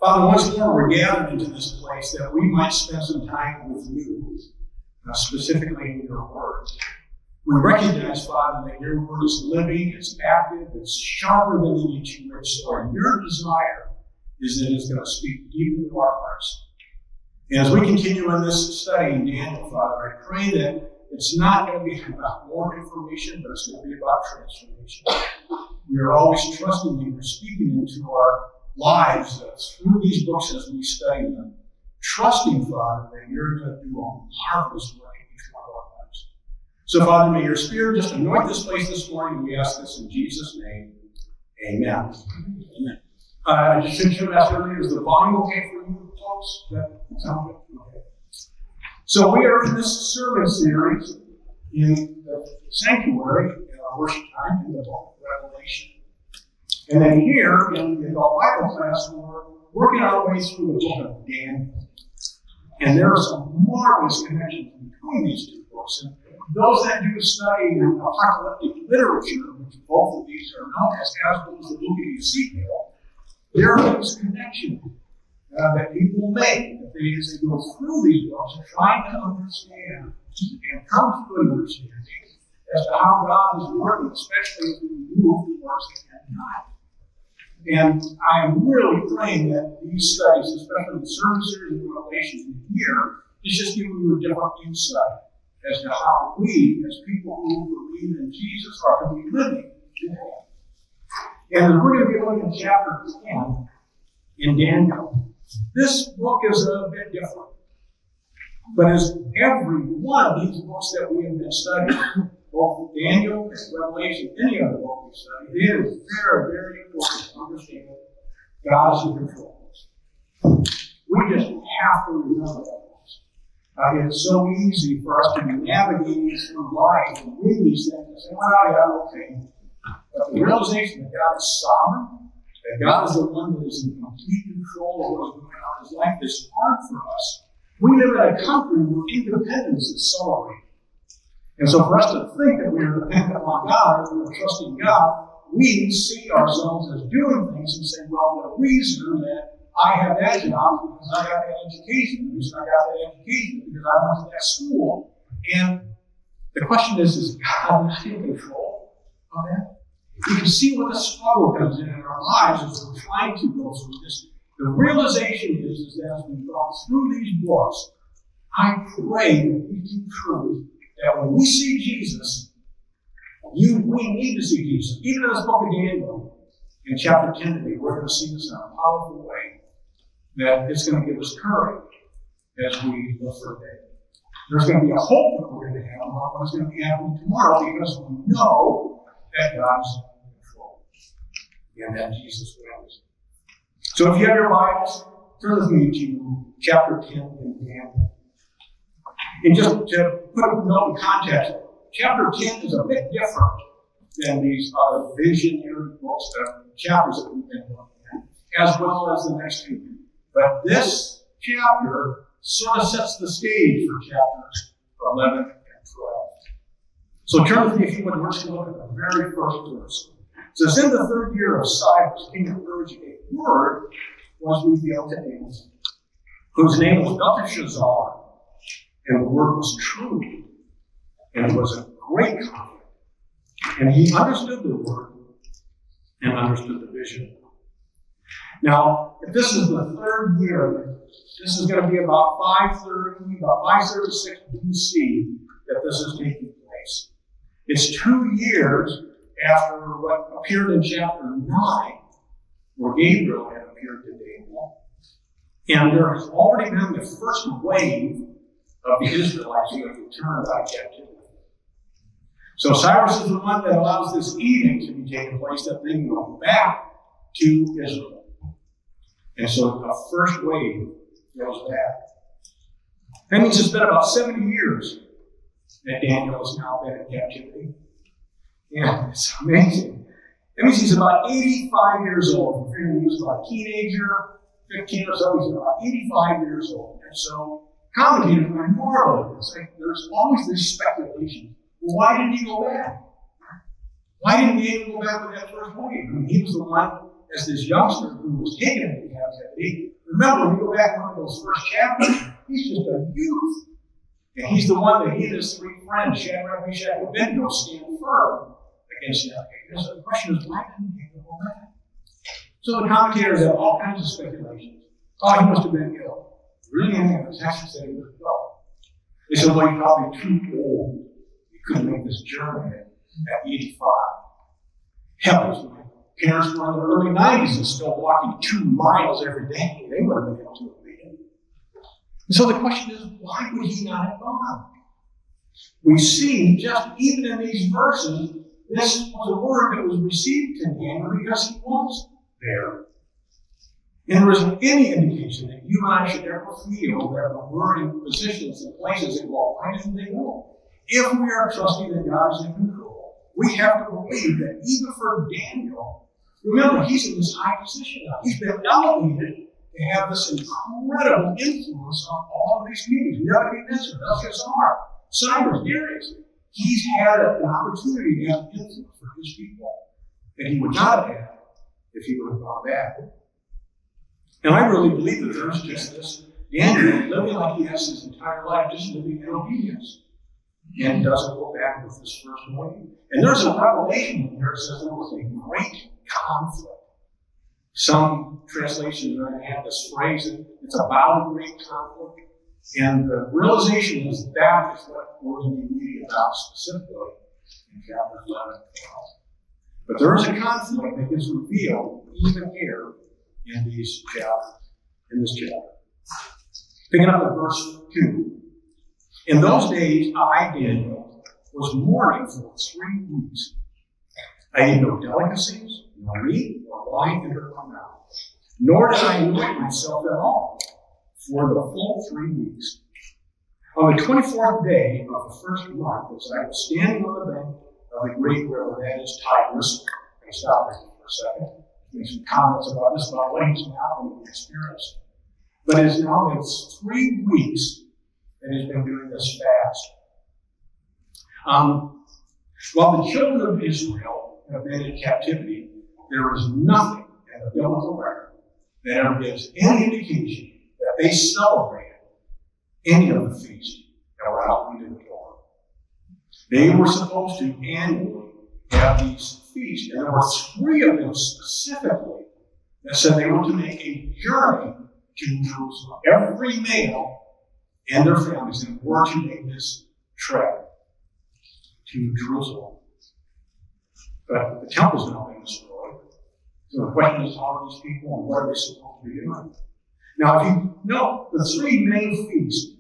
Father, once more we're gathered into this place that we might spend some time with you, specifically in your word. We recognize, Father, that your word is living, it's active, it's sharper than any two-edged sword. Your desire is that it's going to speak deep into our hearts. And as we continue in this study in Daniel, Father, I pray that it's not going to be about more information, but it's going to be about transformation. We are always trusting that you're speaking into our lives through these books as we study them. Trusting, Father, that you're going to do a marvelous work in each one of our lives. So, Father, may your Spirit just anoint this place this morning. We ask this in Jesus' name. Amen. Amen. Just since you asked earlier, is the volume okay for you folks? Does that sound good? Okay. So we are in this sermon series in the sanctuary in our worship time in the book of Revelation. And then here in the Bible class, we're working our way through the book of Daniel. And there are some marvelous connections between these two books. And those that do study apocalyptic literature, which both of these are known as well as the book of Ezekiel, there are these connections that people make as they go through these books and trying to understand and come to an understanding as to how God is working, especially as we move towards the end time. And I am really praying that these studies, especially the sermon series of Revelation here, is just giving you a different insight as to how we, as people who believe in Jesus, are to be living today. And we're going to be looking at chapter 10 in Daniel. This book is a bit different. But as every one of these books that we have been studying, both Daniel and Revelation, any other book we study, it is very, very important to understand God's in control. We just have to remember that. It's so easy for us to be navigating through life and read these things and say, well, yeah, okay. But the realization that God is sovereign, that God is the one that is in complete control of what's going on in his life is hard for us. We live in a country where independence is celebrated. And so for us to think that we are dependent upon God, or we're trusting God, we see ourselves as doing things and say, well, the reason that I have that job is because I got that education. The reason I got that education is because I went to that school. And the question is God not in control of that? You can see where the struggle comes in our lives as we're trying to go through this. The realization is that as we've gone through these books, I pray that we do truth, that when we see Jesus, we need to see Jesus. Even in this book of Daniel, in chapter 10 today, we're going to see this in a powerful way, that it's going to give us courage as we look for a day. There's going to be a hope that we're going to have about what's going to be happening tomorrow because we know that God is in control and that Jesus wins. So if you have your Bibles, turn with me to chapter 10 in Daniel. And just to put a note in context, chapter 10 is a bit different than these other visionary books, chapters that we've been looking at, as well as the next few. But this chapter sort of sets the stage for chapters 11 and 12. So turn with me, if you would, we're just going to look at the very first verse. It says, in the third year of Cyrus, king of Persia, a word was revealed to Daniel, whose name was Belteshazzar, and the word was true, and it was a great conflict. And he understood the word and understood the vision. Now, if this is the third year, this is going to be about 536 BC that this is taking place. It's 2 years after what appeared in chapter 9, where Gabriel had appeared to Daniel. And there has already been the first wave of the Israelites who have returned out of captivity. So Cyrus is the one that allows this edict to be taken place that they can go back to Israel. And so the first wave goes back. That means it's been about 70 years that Daniel has now been in captivity. Yeah, it's amazing. That means he's about 85 years old. If you're going to use about a teenager, 15 or so, he's about 85 years old. And so commentators might marvel at this. There's always this speculation. Well, why didn't he go back? Why didn't Daniel go back with that first wave? I mean, he was the one, as this youngster who was taken into captivity, Remember, when you go back to one of those first chapters, he's just a youth. And he's the one that he and his three friends, Shadrach, Meshach, and Abednego, stand firm against Nebuchadnezzar. So the question is, why didn't he go back? So the commentators have all kinds of speculations. Oh, he must have been ill. Really, anything the text said he was ill. They said, well, he's probably too old. He couldn't make this journey at 85. Heavens, my parents were in their early 90s and still walking 2 miles every day. They would have been able to have made it. And so the question is, why would he not have gone? We see just even in these verses, this was a word that was received to Daniel because he was there. And there isn't any indication that you and I should ever feel that the word in positions and places and well, why didn't they know? If we are trusting that God is in control, we have to believe that even for Daniel, remember, he's in this high position now. He's been elevated to have this incredible influence on all of these communities. Nebuchadnezzar, Belshazzar, Cyrus, Darius. He's had an opportunity to have influence for his people that he would not have had if he would have gone back. And I really believe that there's just this Daniel living like he has his entire life, just living in obedience. And doesn't go back with this first warning. And there's a revelation in here that says there was a great conflict. Some translations are going to have this phrase, it's about a great conflict. And the realization is that is what we're going to be reading about specifically in chapters 11 and 12. But there is a conflict that gets revealed even here in these chapters, in this chapter. Picking up at verse 2. In those days, I, Daniel, was mourning for 3 weeks. I ate no delicacies, nor meat, nor wine entered my mouth. Nor did I anoint myself at all for the full 3 weeks. On the 24th day of the first month, as I was standing on the bank of the great river, that is Tigris, I stop there for a second, make some comments about this, about what he's now going to experience. But it has now been 3 weeks that he's been doing this fast. While the children of Israel have been in captivity, there is nothing in the biblical record that ever gives any indication that they celebrated any of the feasts that were outlined in the Torah. They were supposed to annually have these feasts, and there were 3 of them specifically that said they were to make a journey to Jerusalem. Every male and their families were to make this trek to Jerusalem. But the temple's now been destroyed. So the question is, how are these people and what are they supposed to be doing? Now, if you know, the 3 main feasts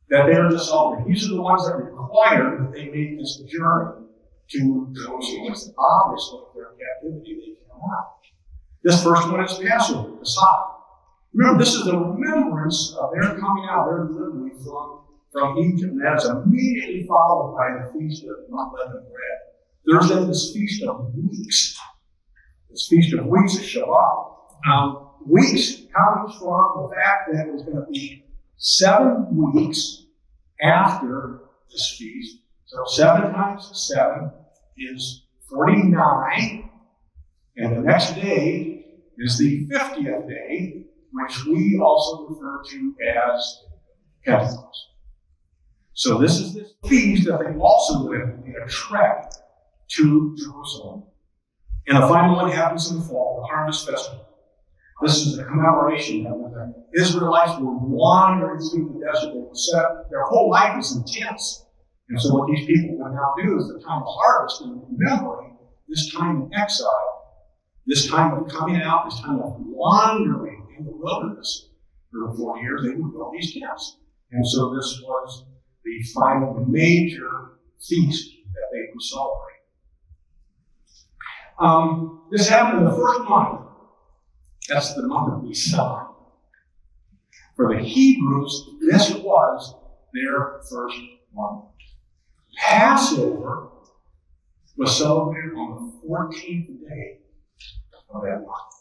that they are to celebrate, these are the ones that require that they make this journey to Jerusalem. Obviously, if they're in captivity, they cannot. This first one is Passover, Pesach. Remember, this is the remembrance of their coming out, their delivery from Egypt. And that is immediately followed by the Feast of Unleavened Bread. There's then this Feast of Weeks. This Feast of Weeks is Shabbat. Weeks comes from the fact that it was going to be 7 weeks after this feast. So 7 times 7 is 49. And the next day is the 50th day, which we also refer to as Pentecost. So this is this feast that they also live in a trek to Jerusalem. And the final one happens in the fall, the Harvest Festival. This is a commemoration that when the Israelites were wandering through the desert, they were set, their whole life was in tents. And so what these people would now do is the time of harvest and remembering this time in exile, this time of coming out, this time of wandering in the wilderness for the 40 years, they would build these tents. And so this was the final major feast that they would celebrate. This happened in the first month. That's the month of Nisan. For the Hebrews, this was their first month. Passover was celebrated on the 14th day of that month.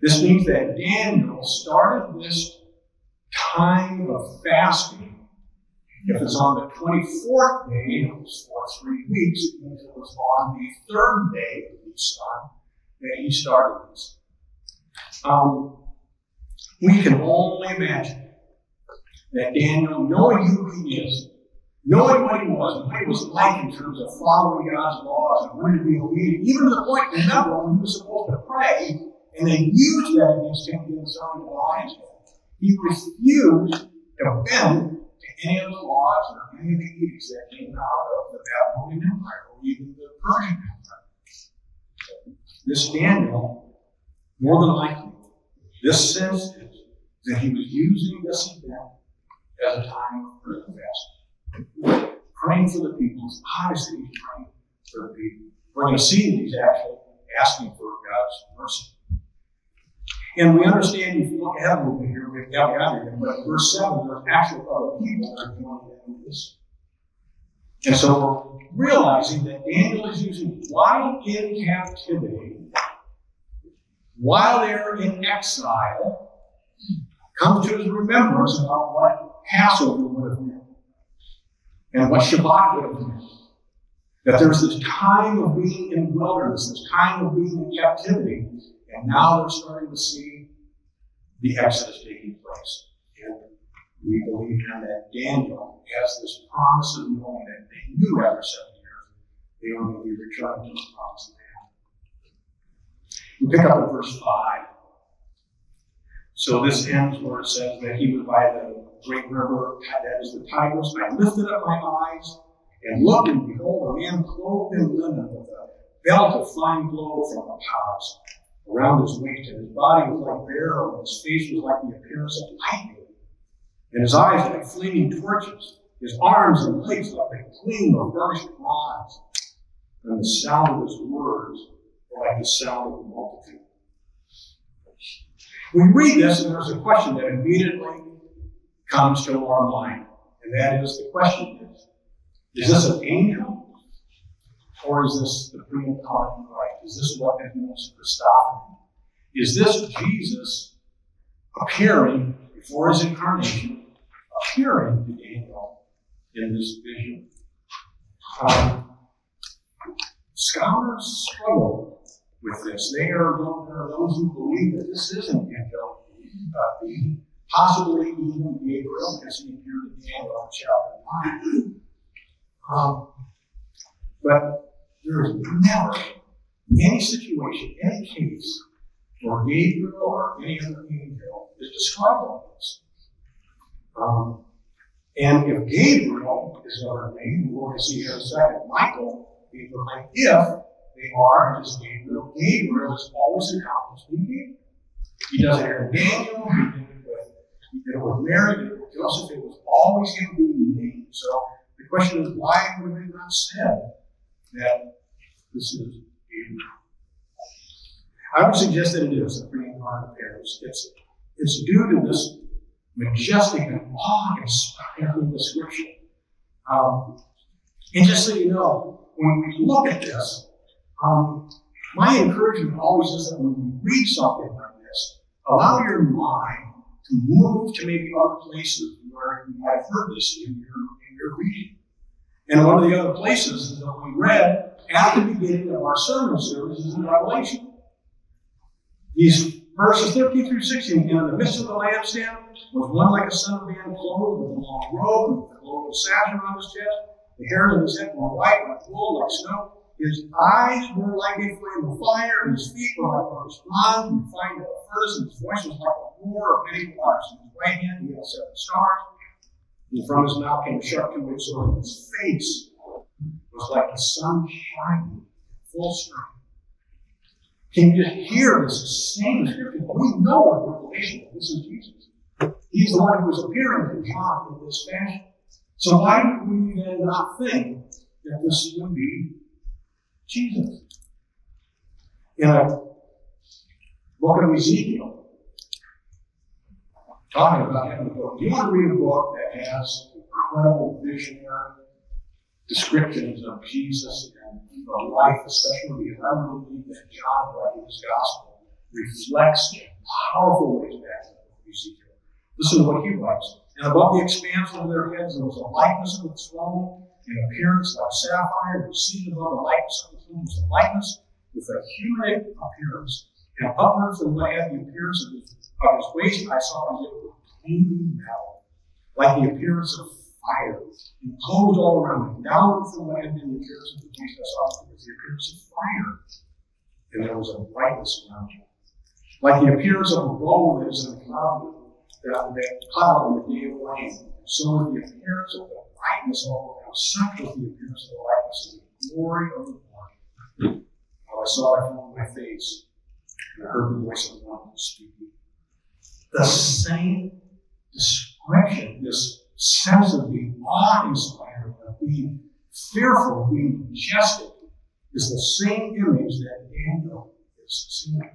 This means that Daniel started this time of fasting. If it's on the 24th day, it was for 3 weeks. It means it was on the 3rd day of Nisan that he started this. We can only imagine that Daniel, knowing who he is, knowing what he was, and what he was like in terms of following God's laws and wanting to be obedient, even to the point, remember, when he was supposed to pray, and they used that against him in selling the lion's den. He refused to bend to any of the laws or any of the edicts that came out of the Babylonian Empire or even the Persian Empire. This Daniel, more than likely, this sense is that he was using this event as a time of prayer and fasting. Praying for the people. It's obvious that he's praying for the people. We're going to see that he's actually asking for God's mercy. And we understand, if you look ahead a little bit here, we've got here, but in verse 7, there's actual other people that are joining in this. And so we're realizing that Daniel is using, while in captivity, while they're in exile, comes to his remembrance about what Passover would have meant and what Shabbat would have meant. That there's this time of being in wilderness, this time of being in captivity, and now they're starting to see the Exodus taking place. And we believe then that Daniel has this promise of knowing that they knew after 7 years they were going to be returned to the promised land. We pick up at verse 5. So this ends where it says that he was by the great river, that is the Tigris. I lifted up my eyes and looked, and behold, a man clothed in linen with a belt of fine gold from the palace around his waist, and his body was like beryl, and his face was like the appearance of lightning, and his eyes like flaming torches, his arms and legs like the gleam of burnished bronze, and the sound of his words were like the sound of the multitude. We read this, and there's a question that immediately comes to our mind, and that is, the question is this an angel? Or is this the pre-incarnate Christ? Is this what is known as Christophany? Is this Jesus appearing before his incarnation, appearing to Daniel in this vision? Scholars struggle with this. There are those who believe that this is an angel being, possibly even Gabriel, as he appeared to Daniel in chapter 9. But there is never any situation, any case, where Gabriel or any other angel is described like this. And if Gabriel is another name, we're going to see here in a second, Michael, if they are, and is Gabriel, Gabriel is always accomplished in Gabriel. He does it here in Daniel, he did it with Mary, he did it with Joseph, it was always him being named. So the question is, why would they not said that this is Gabriel? I would suggest that it is a pre-incarnate appearance. It's due to this majestic and awe-inspiring description. And just so you know, when we look at this, my encouragement always is that when you read something like this, allow your mind to move to maybe other places where you might have heard this in your reading. And one of the other places that we read at the beginning of our sermon series is in Revelation. These verses 13 through 16, and in the midst of the lampstand was one like a son of man, clothed with a long robe, and with a golden sash around his chest. The hairs of his head were white, like wool, like snow. His eyes were like a flame of fire, and his feet were like burnished bronze, and refined in a furnace, and his voice was like a roar of many waters. In his right hand he had 7 stars, and from his mouth came a sharp two-edged sword, and his face was like the sun shining full strength. Can you just hear this same description? We know in Revelation that this is Jesus. He's the one who was appearing to John in this fashion. So why would we then not think that this would be Jesus? In a book of Ezekiel, talking about having a book. Do you want to read a book that has incredible visionary descriptions of Jesus and the life, especially because I really believe that John, writing his gospel, reflects in powerful ways back to the book of Ezekiel. Listen to what he writes. And above the expanse of their heads there was a likeness of the throne, in appearance like sapphire, and seated above the likeness of the throne was a likeness with a human appearance. And upward from what had the appearance of his waist, I saw as it were gleaming metal, like the appearance of fire, enclosed all around me. Downward from what had been the appearance of the waist, I saw as it was the appearance of fire, and there was a brightness around me, like the appearance of a bow that is in a cloud, that cloud in the day of rain. So was the appearance of the brightness all around. Such was the appearance of the likeness of the glory of the Lord. While I saw it from my face, and I heard the voice of one speaking. The same description, this sense of being awe-inspiring, of being fearful, being majestic, is the same image that Daniel is seeing.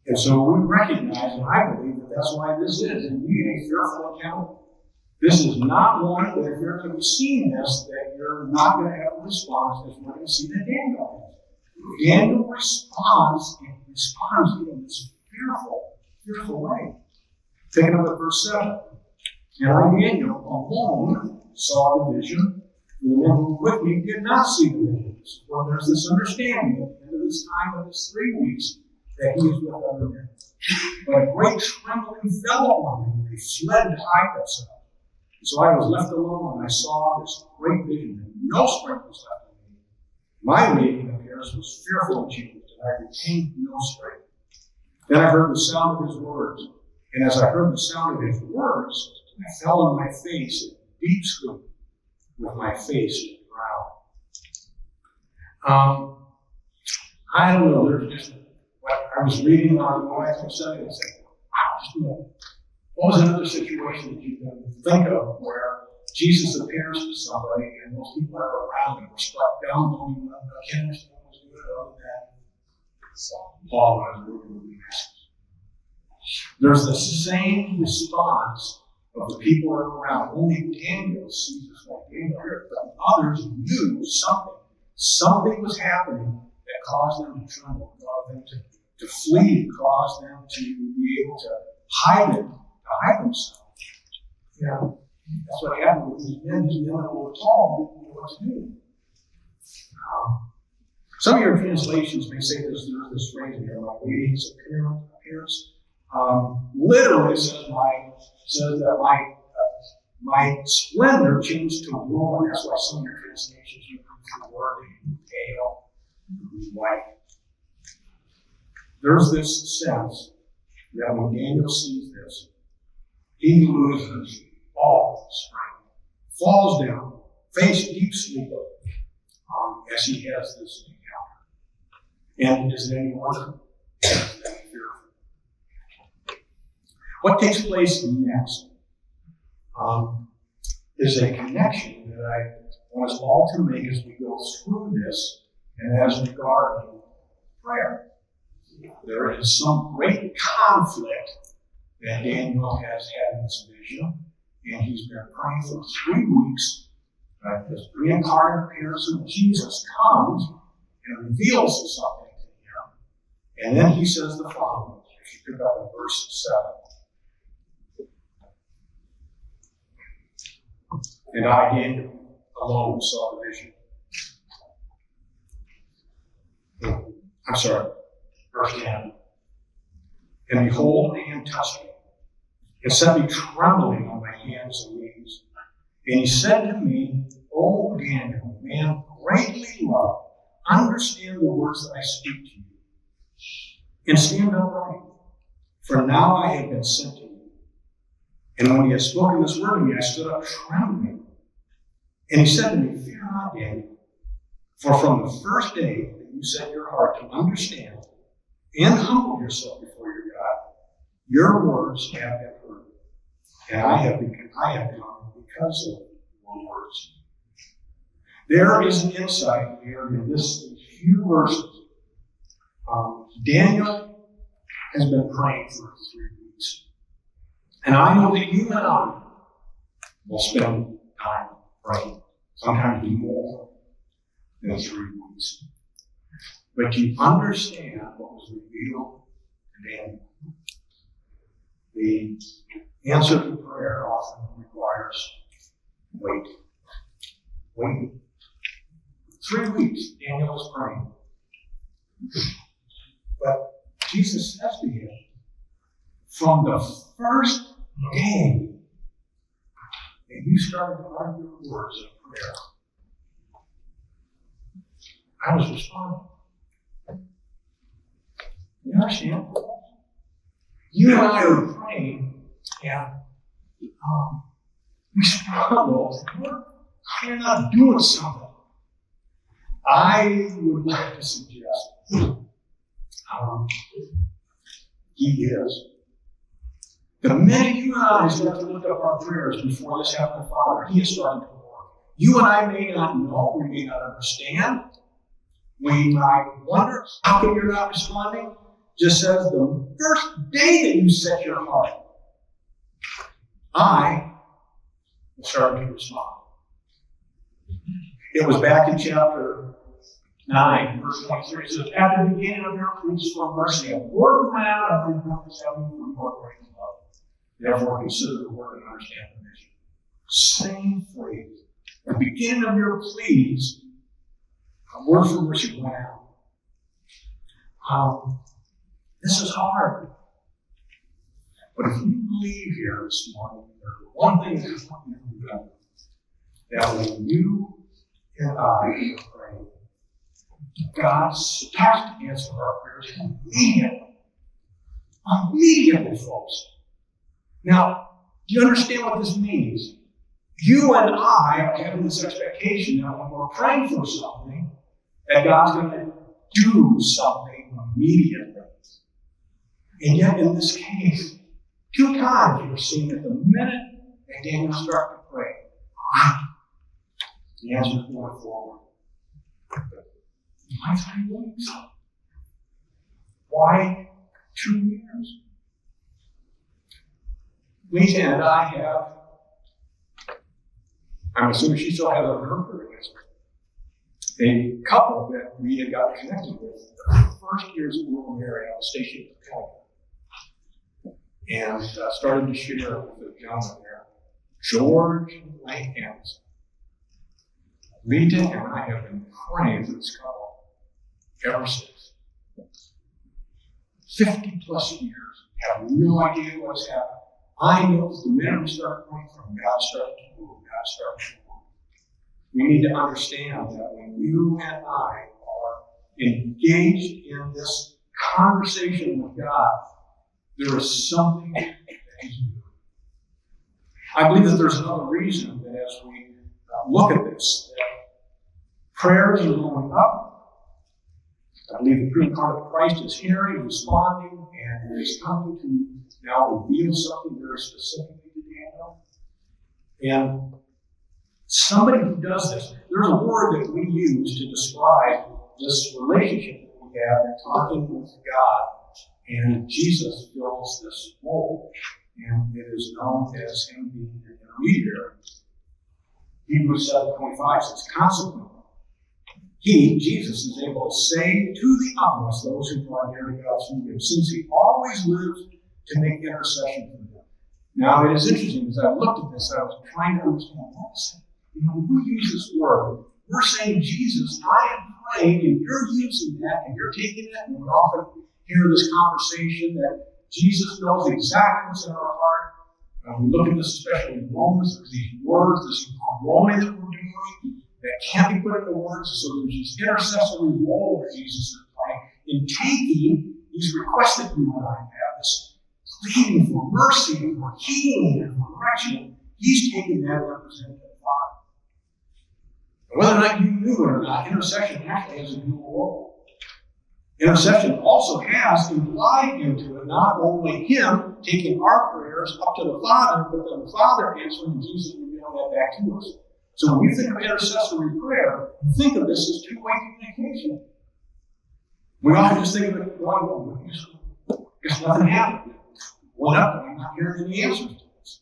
And so we recognize, and I believe that that's why this is indeed a fearful account. This is not one that if you're going to be seeing this, that you're not going to have a response as we're going to see that Daniel has. Daniel responds in this fearful way. Picking up at verse 7. And I, Daniel, alone saw the vision. The men who were with me did not see the visions. Well, there's this understanding at the end of this time of this 3 weeks that he is with other men. But a great trembling fell upon them, and they fled to hide themselves. And so I was left alone, and I saw this great vision, and no strength was left in me. My radiant appearance was fearful and changed, and I retained no strength. Then I heard the sound of his words, and as I heard the sound of his words, I fell on my face in deep sleep, with my face to the ground. I don't know, there's just what I was reading on the last Sunday and saying, wow, what was another situation that you can think of where Jesus appears to somebody and those people that are around him are struck down, don't even understand what was good other than Paul was moving with the masses. There's the same response of the people that are around. Only Daniel sees this like Daniel here, but others knew something. Something was happening that caused them to tremble, caused them to flee, caused them to be able to hide themselves. Yeah, that's what happened with these men. These men that were tall didn't know what to do. Some of your translations may say there's this phrase here, like radiance appearance. Literally says that my splendor changed to gloom. That's why some of your translations use the word pale, white. There's this sense that when Daniel sees this, he loses all strength, falls down, face deep sleep as he has this encounter. And is it any wonder? What takes place next is a connection that I want us all to make as we go through this and as regarding prayer. There is some great conflict that Daniel has had in this vision, and he's been praying for 3 weeks. This pre-incarnate appearance of Jesus comes and reveals something to him. And then he says the following, if you pick up in verse 7. And I, Daniel, alone saw the vision. I'm sorry, verse 10. And behold, the hand touched me, and set me trembling on my hands and knees. And he said to me, O Daniel, man greatly loved, understand the words that I speak to you, and stand upright, for now I have been sent to you. And when he had spoken this word to me, I stood up trembling. And he said to me, fear not, Daniel, for from the first day that you set your heart to understand and humble yourself before your God, your words have been heard. And I have come because of your words. There is an insight here in these few verses. Daniel has been praying for 3 weeks. And I know that you and I will spend time praying, sometimes more than 3 weeks. But you understand what was revealed to Daniel. The answer to prayer often requires waiting. Waiting. 3 weeks, Daniel was praying. But Jesus says to him, from the first day that you started to utter your words of prayer, I was responding. You understand? You and I are praying, and we struggle. We're not doing something. I would like to suggest he is. The minute you and I start to lift up our prayers before this Heavenly Father, he is starting to work. You and I may not know, we may not understand. We might wonder, how come you're not responding? Just says the first day that you set your heart, I started to respond. It was back in chapter 9, verse 23. It says, at the beginning of your pleas for mercy, a word went out of your mouth to tell you for your great love. Therefore, consider the word and understand the mission. Same phrase. At the beginning of your pleas, a word for mercy went out. This is hard. But if you believe here this morning, there's one thing that is going to be done. That when you and I are praying, God has to answer our prayers immediately. Immediately, folks. Now, do you understand what this means? You and I are having this expectation that when we're praying for something, that God's going to do something immediately. And yet, in this case, 2 times you're seeing that the minute that Daniel started to pray, the answer is going forward. Why 3 weeks? Why 2 years? Lisa and I have, I'm assuming she still has on her prayer list, a couple that we had got connected with the first years of Rural Mary on the station of California. And started to share with the gentleman there, George Lake Anderson. Rita and I have been praying for this couple ever since. 50 plus years, have no idea what's happened. I know the minute we start praying from God started to move, God started to move. We need to understand that when you and I are engaged in this conversation with God, there is something that He's doing. I believe that there's another reason that as we look at this, that prayers are going up. I believe the pre-incarnate Christ is hearing, responding, and is coming to now reveal something very specifically to Daniel. And somebody who does this, there's a word that we use to describe this relationship that we have in talking with God. And Jesus fills this role, and it is known as him being an intermediary. Hebrews 7:25 says, consequently, he, Jesus, is able to save to the utmost those who draw near to God through him, since he always lives to make intercession for them. Now, it is interesting, as I looked at this, I was trying to understand what this is. When we use this word, we're saying, Jesus, I am praying, and you're using that, and you're taking that, and we often hear this conversation that Jesus knows exactly what's in our heart. We look at this especially in Romans. There's these words, this groaning that we're doing that can't be put into words. So there's this intercessory role that Jesus is playing in taking these requests that you and I have, this pleading for mercy and for healing and for correction. He's taking that and representing the Father. And whether or not you knew it or not, intercession actually has a dual role. Intercession also has implied into it not only him taking our prayers up to the Father, but then the Father answering and Jesus revealing that back to us. So when you think of intercessory prayer, think of this as two-way communication. We often just think of it one way. Because nothing happened. Went up and I'm not hearing any answers to this.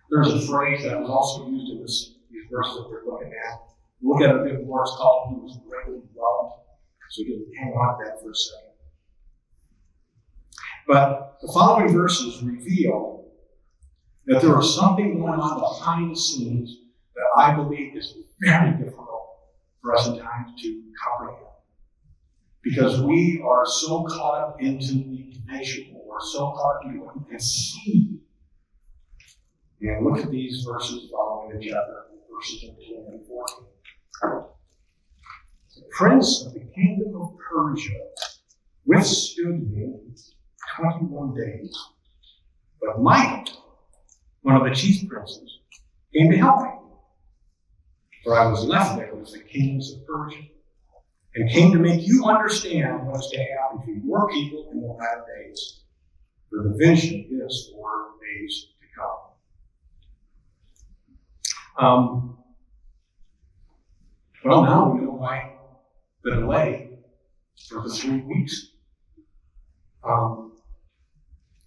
There's a phrase that was also used in these verses that we're looking at. Look at it a bit more. It's called "He was greatly loved." So you can hang on to that for a second. But the following verses reveal that there is something going on behind the scenes that I believe is very difficult for us at times to comprehend. Because we are so caught up into the visual, we're so caught up into what you can see. And look at these verses following the chapter, verses 13 and 14. The prince of the kingdom of Persia withstood me 21 days. But Michael, one of the chief princes, came to help me. For I was left there with the kings of Persia, and came to make you understand what is to happen to your people in the latter days. For the vision is for days to come. Well, now we know why the delay for the 3 weeks.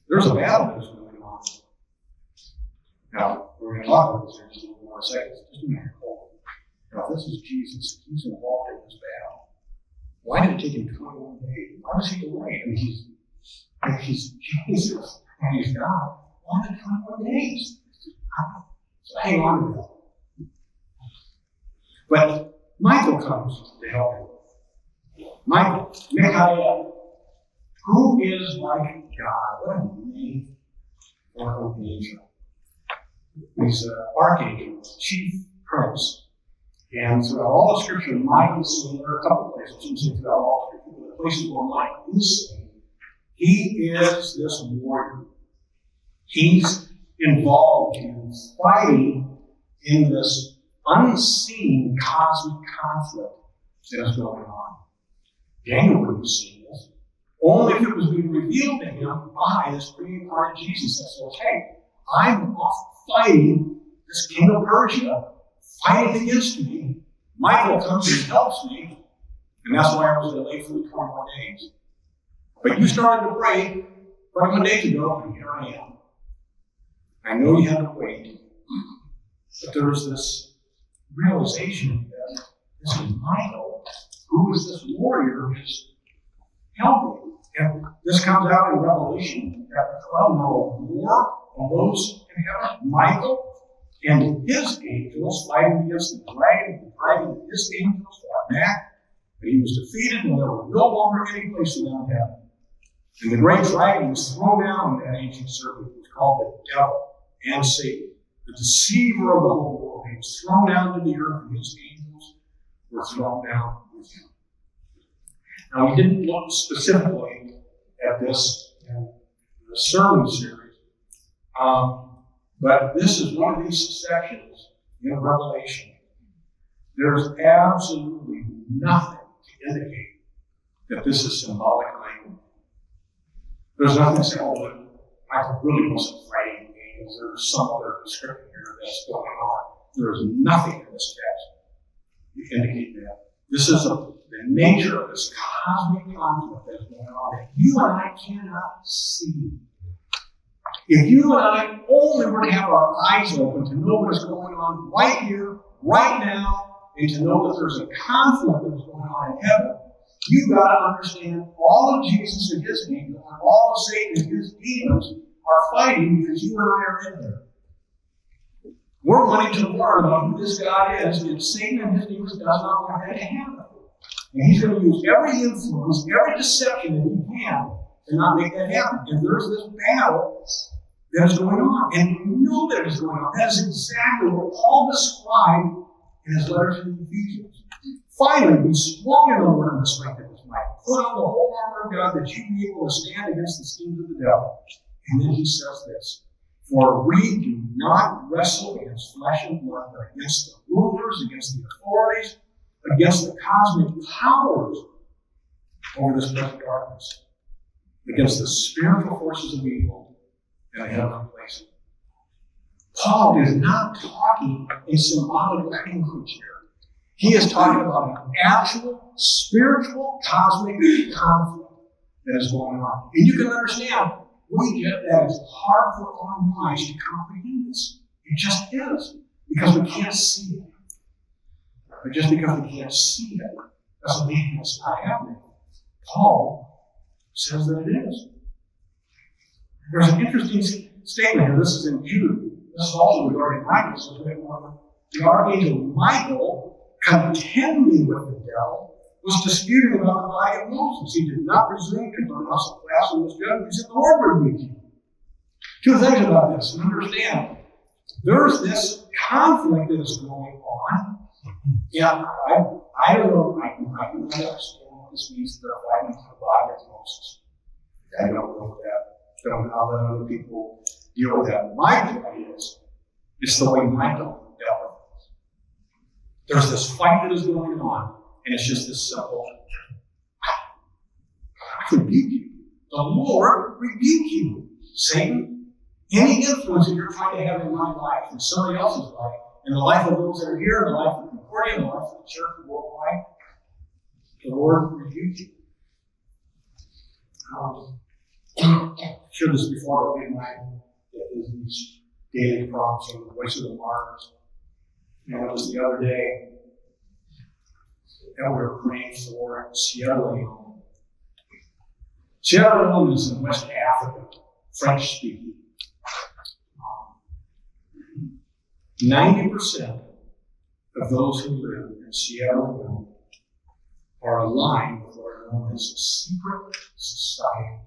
There's a battle that's going on. Now, we're going to talk about this in just a little more seconds. Just a minute. Now, if this is Jesus, he's involved in this battle. Why did it take him 21 days? Why was he delayed? I mean, he's Jesus and he's God. Why did 21 days? So hang on to that. But Michael comes to help him. Michael, Michael, who is like God? What a name for an angel. He's an archangel, chief prince. And throughout all of Scripture, Michael is seen. There are a couple of places, you see throughout all of Scripture, but the places where Michael is seen, he is this warrior. He's involved in fighting in this unseen cosmic conflict that is going on. Daniel wouldn't have seen this. Only if it was being revealed to him by this pre-incarnate Jesus that says, hey, I'm off fighting this king of Persia, fighting against me. Michael comes and helps me, and that's why I was delayed for the 21 days. But you started to pray 21 days ago, and here I am. I know you had to wait, but there was this realization that this is Michael, who is this warrior, is helping. And this comes out in Revelation chapter 12. Now a war arose in heaven. Michael and his angels fighting against the dragon and his angels fought back. But he was defeated, and there was no longer any place for them in heaven. And the great dragon was thrown down, that ancient serpent, which was called the devil and Satan, the deceiver of the whole world. He was thrown down to the earth, and his angels were thrown down with him. Now, we didn't look specifically at this in the sermon series, but this is one of these sections in Revelation. There's absolutely nothing to indicate that this is symbolic language. There's nothing to say, oh, but Michael really wasn't fighting angels. There's some other description here that's going on. There is nothing in this text to indicate that. This is the nature of this cosmic conflict that's going on that you and I cannot see. If you and I only were to have our eyes open to know what is going on right here, right now, and to know that there's a conflict that is going on in heaven, you've got to understand all of Jesus and his angels and all of Satan and his demons are fighting because you and I are in there. We're wanting to learn about who this God is, and Satan and his demons does not want that to happen. And he's going to use every influence, every deception that he can to not make that happen. And there's this battle that is going on. And we know that is going on. That is exactly what Paul described in his letter to the Ephesians. Finally, be strong in the Lord and the strength of his might. Put on the whole armor of God that you be able to stand against the schemes of the devil. And then he says this, for we do not wrestle against flesh and blood, but against the rulers, against the authorities, against the cosmic powers over this present darkness, against the spiritual forces of evil in the heavenly places. Paul is not talking in symbolic language here. He is talking about an actual spiritual cosmic conflict that is going on. And you can understand, we get that it's hard for our minds to comprehend this. It just is, because we can't see it. But just because we can't see it doesn't mean it's not happening. Paul says that it is. There's an interesting statement here. This is in Jude. This is also regarding Michael. The archangel Michael contending with the devil was disputing about the body of Moses. He did not presume to pronounce a blasphemous judgment. He said, the Lord rebuke you. Two things about this. Understand, there's this conflict that is going on. Yeah, I don't know. I do not understand what this means. They're fighting for the body of Moses. I don't know that. Don't know how that other people deal with that. My point is, it's the way Michael dealt with it. There's this fight that is going on, and it's just this simple. I rebuke you. The Lord rebuke you, Satan. Any influence that you're trying to have in my life, in somebody else's life, in the life of those that are here, in the life of Concordia, in the life of the church worldwide, the Lord rebuke you. I shared this before, but there's these daily prompts on the Voice of the Martyrs. And it was the other day that we were praying for Sierra Leone. Sierra Leone is in West Africa, French speaking. 90% of those who live in Sierra Leone are aligned with what are known as secret societies.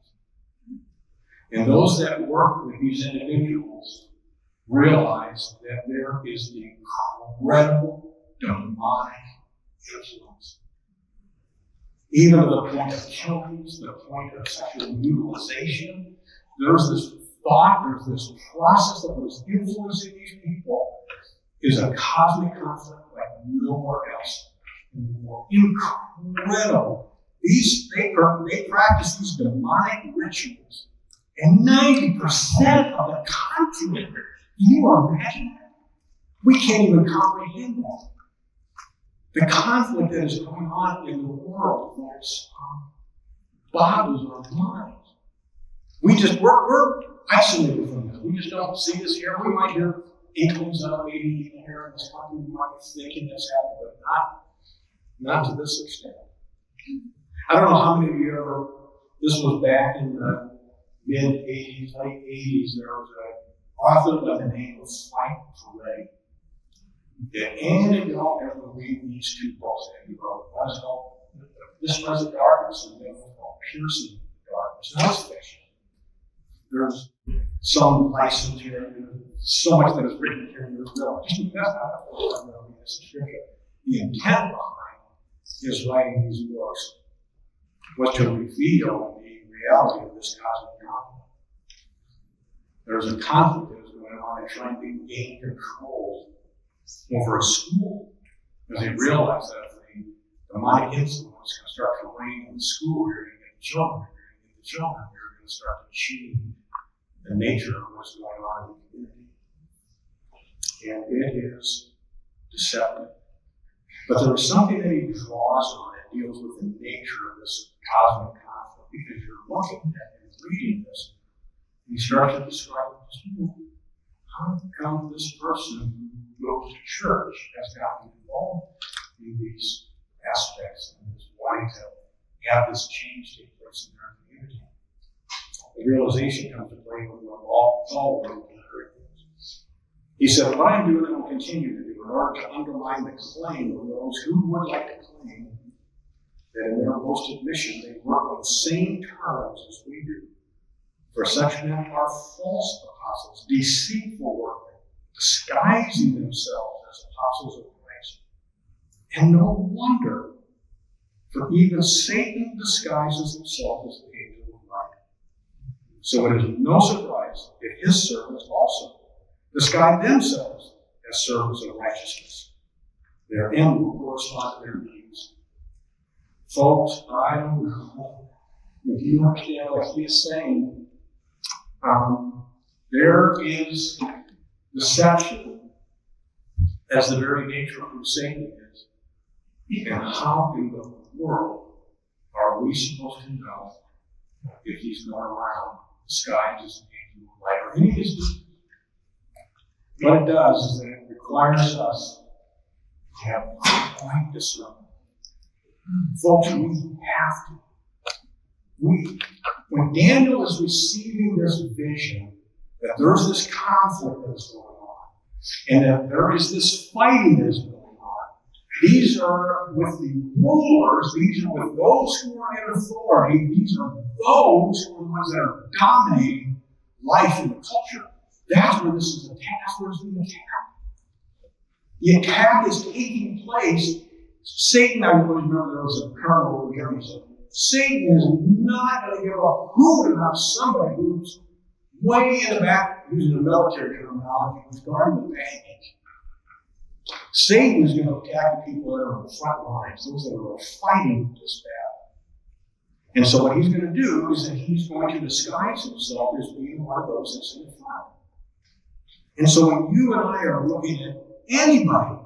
And those that work with these individuals realize that there is an incredible demonic influence. Even to the point of killings, the point of sexual mutilization, there's this thought, there's this process that was influencing these people, is a cosmic conflict like nowhere else in the world. Incredible. They practice these demonic rituals, and 90% of the continent. Can you imagine that? We can't even comprehend that. The conflict that is going on in the world, folks, boggles our minds. We're isolated from this. We just don't see this here. We might hear inklings of maybe even here in this country. We might be thinking this happened, but not to this extent. I don't know how many of you ever, this was back in the mid-80s, late 80s, there was an author by the name of Frank Perret. Did any of y'all ever read these two books that he wrote? One is called This Was the Darkness, and the other one called Piercing the Darkness. Now it's fiction. There's some license here, so much that is written here in your bill. That's not the this is scripture. The intent behind his writing these books was to reveal the reality of this cosmic conflict. There's a conflict that is going on and trying to gain control over a school, because they realize that if the demonic influence can start to reign in the school, you're going to get the children, you're going to start to change the nature of what's going on in the community. And it is deceptive. But there is something that he draws on that deals with the nature of this cosmic conflict, because you're looking at and reading this, and he starts to describe how come this person who goes to church has gotten involved in these aspects and is wanting to have this change take place in their community. The realization comes to play with what all world is. He said, what I'm doing and will continue to do in order to undermine the claim of those who would like to claim that in their boasted mission they work on the same terms as we do. For such men are false apostles, deceitful workmen, disguising themselves as apostles of Christ. And no wonder, for even Satan disguises himself as the angel of light. So it is no surprise if his servants also disguise themselves as servants of righteousness. Their end will correspond to their deeds. Folks, I don't know if you understand what he is saying. There is deception as the very nature of who Satan is. And how in the world are we supposed to know if he's going around disguised as an angel of light or any of his deeds? What it does is that it requires us to have right discernment. Folks, we have to. When Daniel is receiving this vision, that there's this conflict that is going on, and that there is this fighting that is going on, These are with the rulers, these are with those who are in authority, these are those who are the ones that are dominating life and the culture. That's where this is attacked. That's where it's being attacked. The attack is taking place. Satan, I always remember there was a colonel over here. He said, Satan is not going to give a hoot about somebody who's way in the back, using the military terminology, who's guarding the baggage. Satan is going to attack the people that are on the front lines, those that are fighting this battle. And so what he's going to do is that he's going to disguise himself as being one of those that's in the front. And so when you and I are looking at anybody,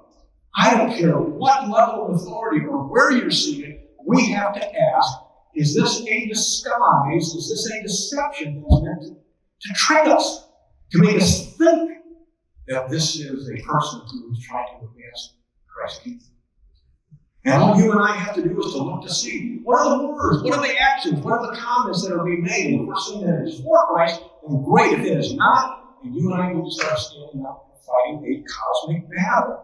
I don't care what level of authority or where you're seated, we have to ask, is this a disguise? Is this a deception that's meant to trick us, to make us think that this is a person who is trying to advance Christ's kingdom? And all you and I have to do is to look to see, what are the words, what are the actions, what are the comments that are being made? And if we're seeing that it is for Christ, then great. If it is not, then you and I need to start standing up and fighting a cosmic battle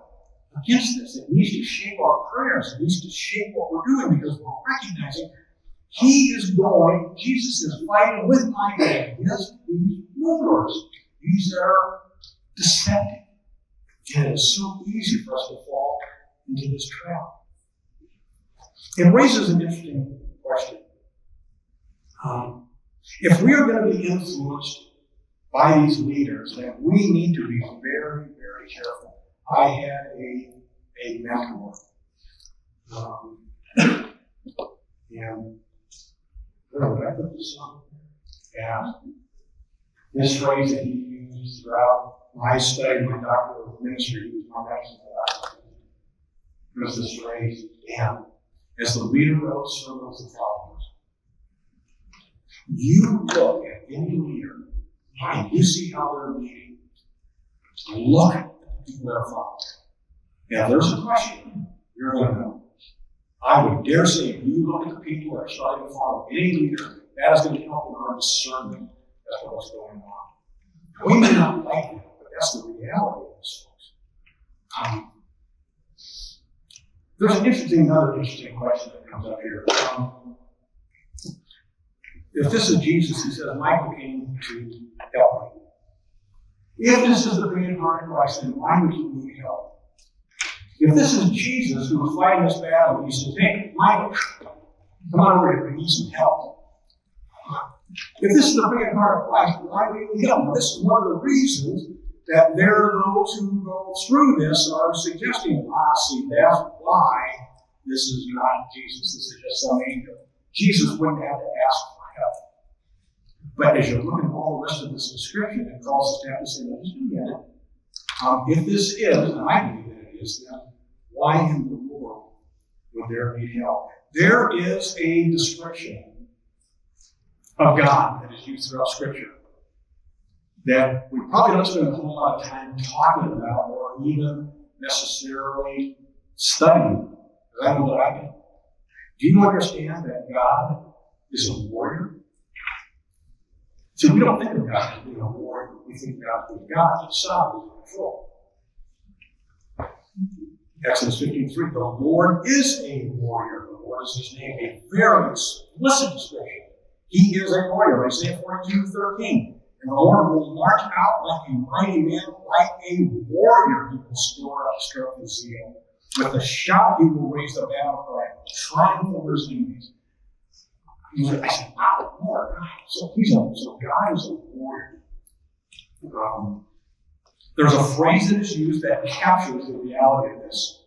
against this. It needs to shape our prayers. It needs to shape what we're doing, because we're recognizing Jesus is fighting with Michael against these rulers. These are deceptive. And it's so easy for us to fall into this trap. It raises an interesting question. If we are going to be influenced by these leaders, then we need to be very, very careful. I had a mentor, and where did I put this on? And this phrase that he used throughout my study, my doctoral ministry, was my doctoral. It was this phrase, and as the leader of servants and followers, you look at any leader and you see how they're leading. Look at the people that are following. Now, there's a question you're going to know. I would dare say, if you look at the people that are starting to follow any leader, that is going to help in our discernment as to what's going on. We may not like it, but that's the reality of this, folks. There's another interesting question that comes up here. If this is Jesus, he says, Michael came to help me. If this is the being part of Christ, then why would he need help? If this is Jesus who was fighting this battle, he says, hey, Michael, come on over here, we need some help. If this is the being part of Christ, why would he need help? Now, this is one of the reasons that there are those who go through this are suggesting, see, that's why this is not Jesus, this is just some angel. Jesus wouldn't have to ask for help. But as you're looking at all the rest of this description, it calls us to have to say, just a minute. If this is, and I believe that it is, then why in the world would there be help? There is a description of God that is used throughout Scripture that we probably don't spend a whole lot of time talking about or even necessarily studying. Because I know that I do. Do you understand that God is a warrior? See, we don't think of God as being a warrior. We think of God as being God, He's sovereign, He's in control. Exodus 15:3, the Lord is a warrior. The Lord is His name, a very explicit description. He is a warrior. Isaiah 42:13. And the Lord will march out like a mighty man, like a warrior. He will store up strength and zeal. With a shout, he will raise the battle cry, triumph over his enemies. I said, wow, Lord. So God is a warrior. There's a phrase that is used that captures the reality of this.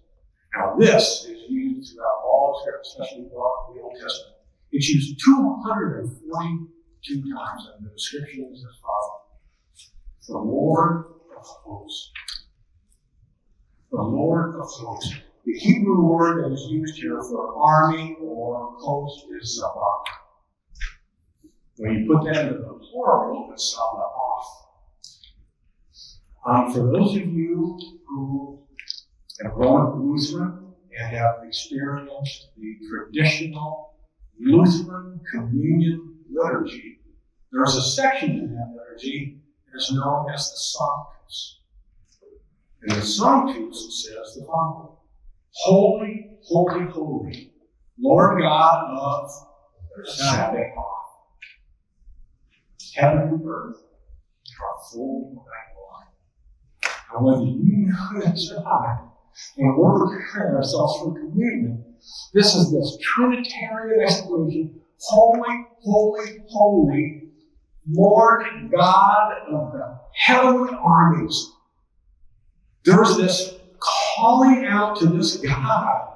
Now, this is used throughout all of Scripture, especially throughout the Old Testament. It's used 242 times, and the description is as follows. The Lord of hosts. The Lord of hosts. The Hebrew word that is used here for army or host is sabach. When you put that into the plural, it's sabaoth. For those of you who have grown up Lutheran and have experienced the traditional Lutheran communion liturgy, there's a section in that liturgy that is known as the Sanctus. And the Sanctus says the following: Holy, holy, holy, Lord God of Sabaoth. Heaven and earth are full of thy glory. And whether you know this or not, when we're preparing ourselves for communion, this is this Trinitarian exclamation, holy, holy, holy, Lord God of the heavenly armies. There's this calling out to this God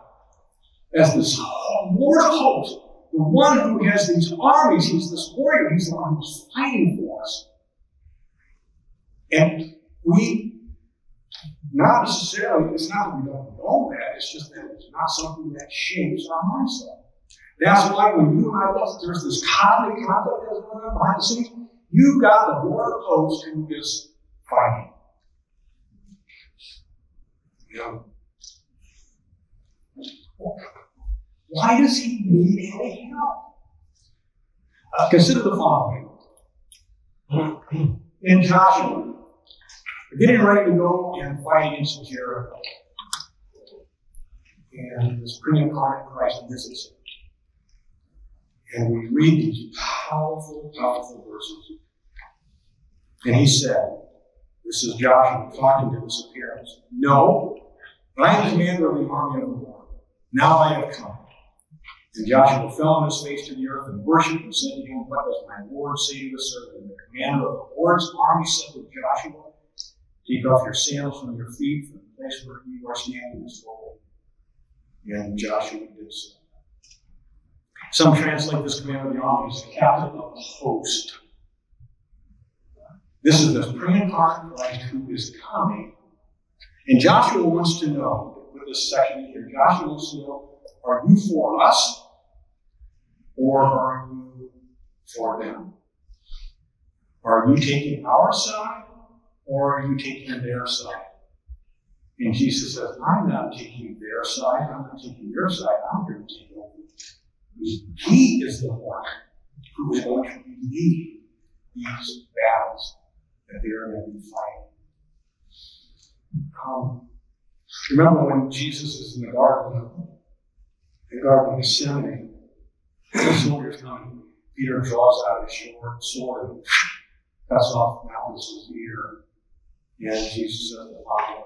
as this Lord of hosts, the one who has these armies. He's this warrior. He's the one who's fighting for us. And we, not necessarily, it's not that we don't know that, it's just that it's not something that shapes our mindset. That's why when you and I look, there's this cosmic conflict that's going on behind the scenes. You've got the Lord of hosts who is fighting. You know, why does he need any help? Consider the following. In Joshua, we're getting ready to go and fight against Jericho. And this pre-incarnate Christ visits him. And we read these powerful, powerful verses. And he said, this is Joshua talking to this appearance. No, but I am commander of the army of the Lord. Now I have come. And Joshua fell on his face to the earth and worshipped and said to him, what does my Lord say to his servant? And the commander of the Lord's army said to Joshua, take off your sandals from your feet, for the place where you are standing is holy. And Joshua did so. Some translate this commander of the army as the captain of the host. This is the pre-incarnate Christ who is coming. And Joshua wants to know, with this section here, Joshua wants to know, are you for us or are you for them? Are you taking our side or are you taking their side? And Jesus says, I'm not taking their side, I'm not taking your side, I'm here to take over. He is the one who is going to lead these battles that they are going to be fighting. Remember when Jesus is in the Garden of Gethsemane, the soldiers come, Peter draws out his short sword and cuts off Malchus's ear. And Jesus says the following,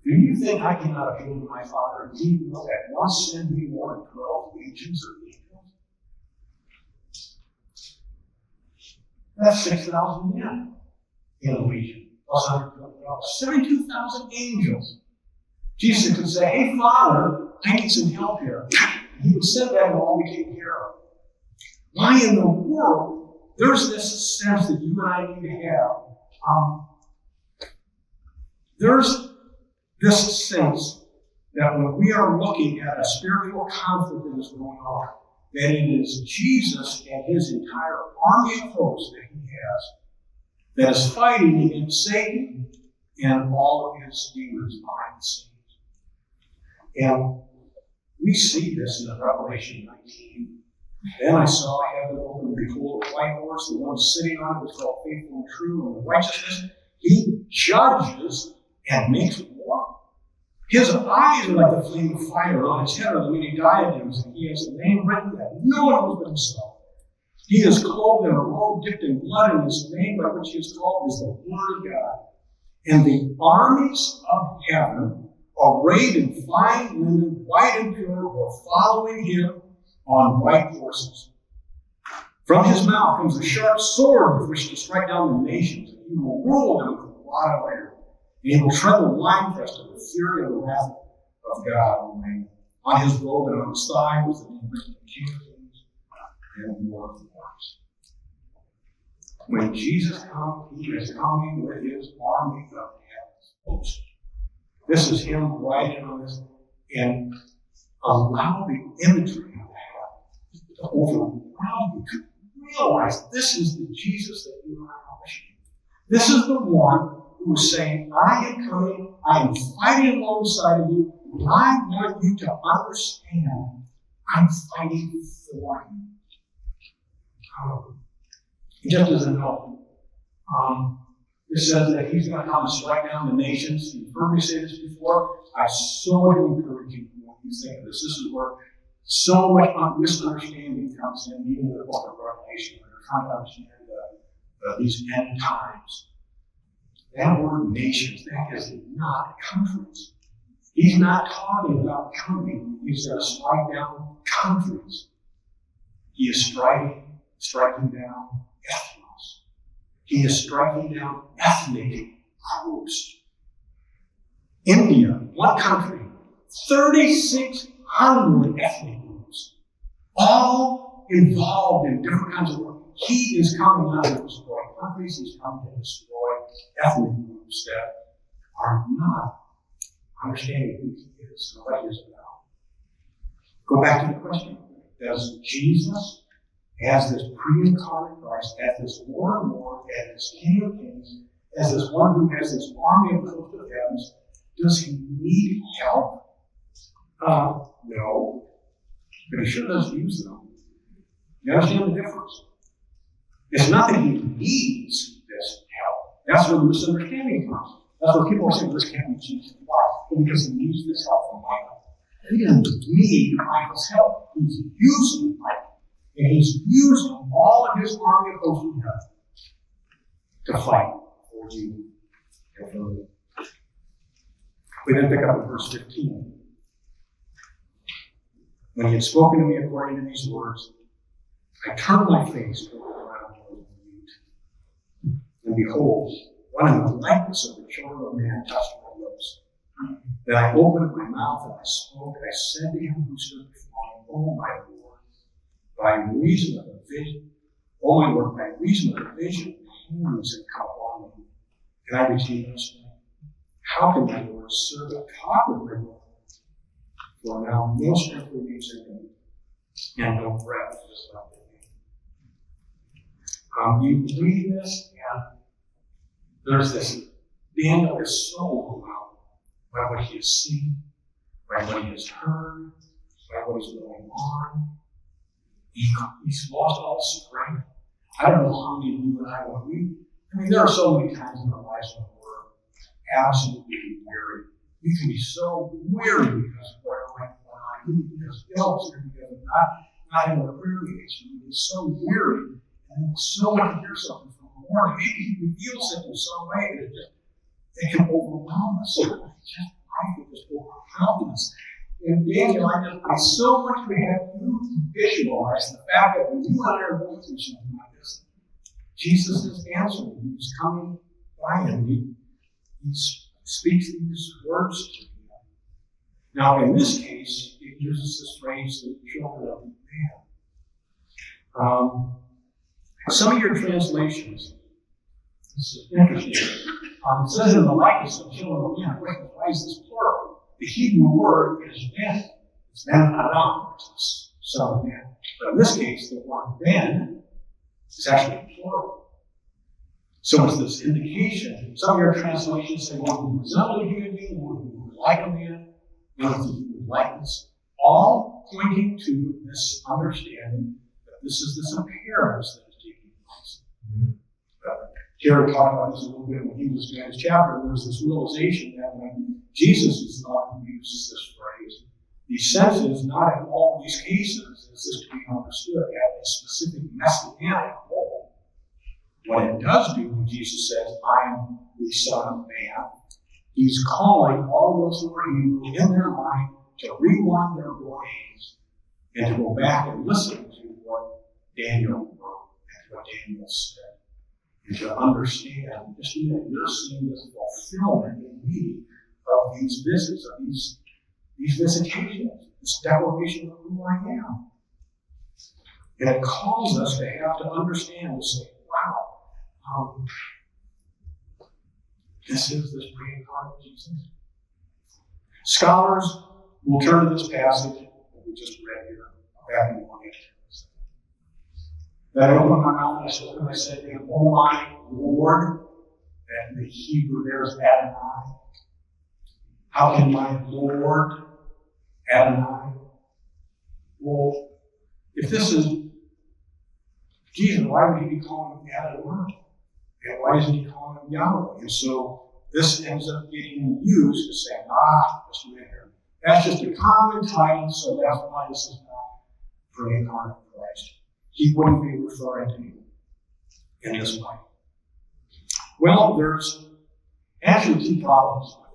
do you think I cannot appeal to my Father and he will at once send me more than 12 legions of angels? That's 6,000 men in a legion. Plus 72,000 angels. Jesus could say, hey, Father, I need some help here. He would send that and all be taken care of. Why in the world? There's this sense that you and I need to have. There's this sense that when we are looking at a spiritual conflict that is going on, that it is Jesus and his entire army of hosts that he has that is fighting against Satan and all of his demons behind the scenes. And we see this in Revelation 19. Then I saw heaven open, and behold, a white horse, the one sitting on it was called Faithful and True, and in righteousness he judges and makes war. His eyes are like the flame of fire, on his head are the many diadems, and he has a name written that no one knows but himself. He is clothed in a robe dipped in blood, and his name by which he is called is the Word of God. And the armies of heaven, arrayed in fine linen, white and pure, were following him on white horses. From his mouth comes a sharp sword with which to strike down the nations, and he will rule them with a rod of iron. And he will tread the winepress of the fury of the wrath of God. On his robe and on his thigh was the name written, King of Kings and Lord of Lords. When Jesus comes, he is coming with his army of heaven's hosts. This is him riding on this, and allow the imagery of that to overwhelm you, to realize this is the Jesus that you and I are worshiping. This is the one who is saying, I am coming, I am fighting alongside of you, and I want you to understand I'm fighting for you. Just as a note, It says that he's going to come and strike down the nations. You've heard me say this before. I so encourage you when you think of this. This is where so much misunderstanding comes in, even in the book of Revelation, when they're trying to understand these end times. That word nations, that is not countries. He's not talking about coming. He's going to strike down countries. He is striking down ethnos. He is striking down ethnic groups. India, one country, 3,600 ethnic groups, all involved in different kinds of work. He is coming not to destroy countries, he's coming to destroy ethnic groups that are not understanding who he is and what he is about. Go back to the question. Does Jesus, as this pre-incarnate Christ, as this Lord of Lords, as this King of Kings, as this one who has this army of the host of heavens, does he need help? No. But he sure does use them. You understand the difference? It's not that he needs this help. That's where the misunderstanding comes. That's where people are saying, this can't be Jesus. Why? Well, because he needs this help from Michael. He doesn't need Michael's help. He's using Michael. And he's using all of his army of hosts in heaven to fight for you and for me. We then pick up in verse 15. When he had spoken to me according to these words, I turned my face toward the ground and was mute. And behold, one in the likeness of the children of man touched my lips. Then I opened my mouth and I spoke. I said to him who stood before me, O my Lord, by reason of the vision, O my Lord, by reason of the vision, pains have come upon me. And I repeated this. How can my Lord servant talk with my Lord? For now no strength remains in me, and no breath is left in me. You read this, and there's this. Daniel is so overwhelmed by what he has seen, by what he has heard, by what is going on. He's lost all strength. I don't know how many of you and I when there are so many times in our lives when we're absolutely weary. We can be so weary because of what we're going on, because of illness, because of not having a prayer engagement. We get so weary, and it's so want to hear something from the Lord. Maybe we feel sick in some way that it can overwhelm us. Just life will just overwhelm us. And Daniel, I so much we have you visualize the fact that when you and I are going through something like this, Jesus is answering. He's coming by him. He speaks these words to him. Now, in this case, it uses this phrase, the children of man. Some of your translations, this is interesting, it says in the likeness of children of man. Why is this plural? The Hebrew word is ben. It's ben Adam, which is son of man. But in this case, the word ben is actually plural. So it's this indication. Some of your translations say one who resembles a human being, one who is like a man, one with a human likeness, all pointing to this understanding that this is this appearance that is taking place. Jared talked about this a little bit when he was doing his chapter. There's this realization that when Jesus is the one who uses this phrase, the sense is not in all these cases is this to be understood as a specific messianic role. What it does do when Jesus says, I am the Son of Man, he's calling all those who are Hebrew in their mind to rewind their brains and to go back and listen to what Daniel wrote and what Daniel said. And to understand, just that you're seeing this fulfillment in me of these visits, of these visitations, this declaration of who I am. And it calls us to have to understand and say, wow, this is this pre-incarnate Jesus. Scholars will turn to this passage that we just read here, back in the 1:8. That I opened my mouth and I said to him, O my Lord, and the Hebrew there is Adonai. How can my Lord, Adonai? Well, if this is Jesus, why would he be calling him Adonai? And why isn't he calling him Yahweh? And so this ends up getting used to say, just a minute here. That's just a common title, so that's why this is not pre-incarnate Christ. He wouldn't be referring to him in this way. Well, there's actually two problems with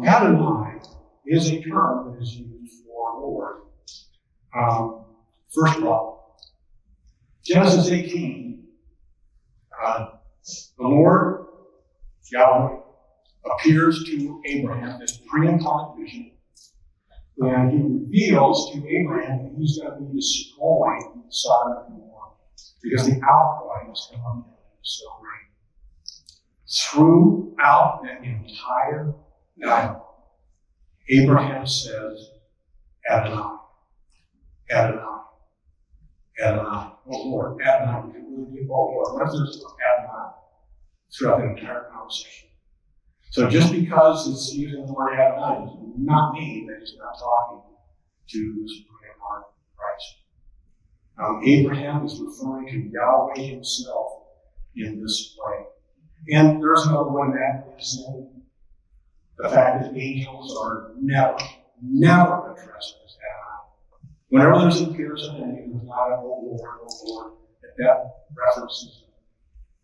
that. Adonai is a term that is used for Lord. First problem. Genesis 18, the Lord, Yahweh, appears to Abraham, this pre-incarnate vision, and he reveals to Abraham that he's going to be destroying Sodom and Gomorrah because the outcry has come on him so great. Throughout that entire dialogue, Abraham says, Adonai, Adonai, Adonai. Oh Lord, Adonai. We can really do, oh Lord, what if there's Adonai throughout the entire conversation? So just because it's using the word Adonai does not mean that he's not talking to the Supreme Incarnate Christ. Abraham is referring to Yahweh himself in this way. And there's another one that is in the fact that angels are never addressed as Adonai. Whenever there's an appearance of an angel, there's not an oh Lord, that reference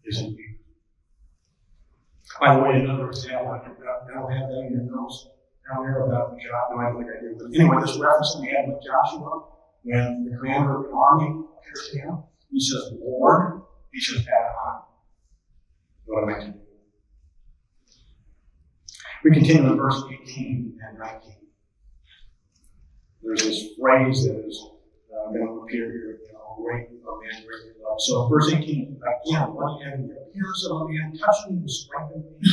isn't used. By the way, another example, I don't have that in your notes down there about Joshua. I don't think I do. But anyway, this reference we had with Joshua, when the commander of the army appears to him, he says, Lord, he says, Adonai. What am I to do? We continue in verse 18 and 19. There's this phrase that is going to appear here, great, a man greatly loved. So verse 18, again, when he had the appearance of a man, touched me and strengthened me.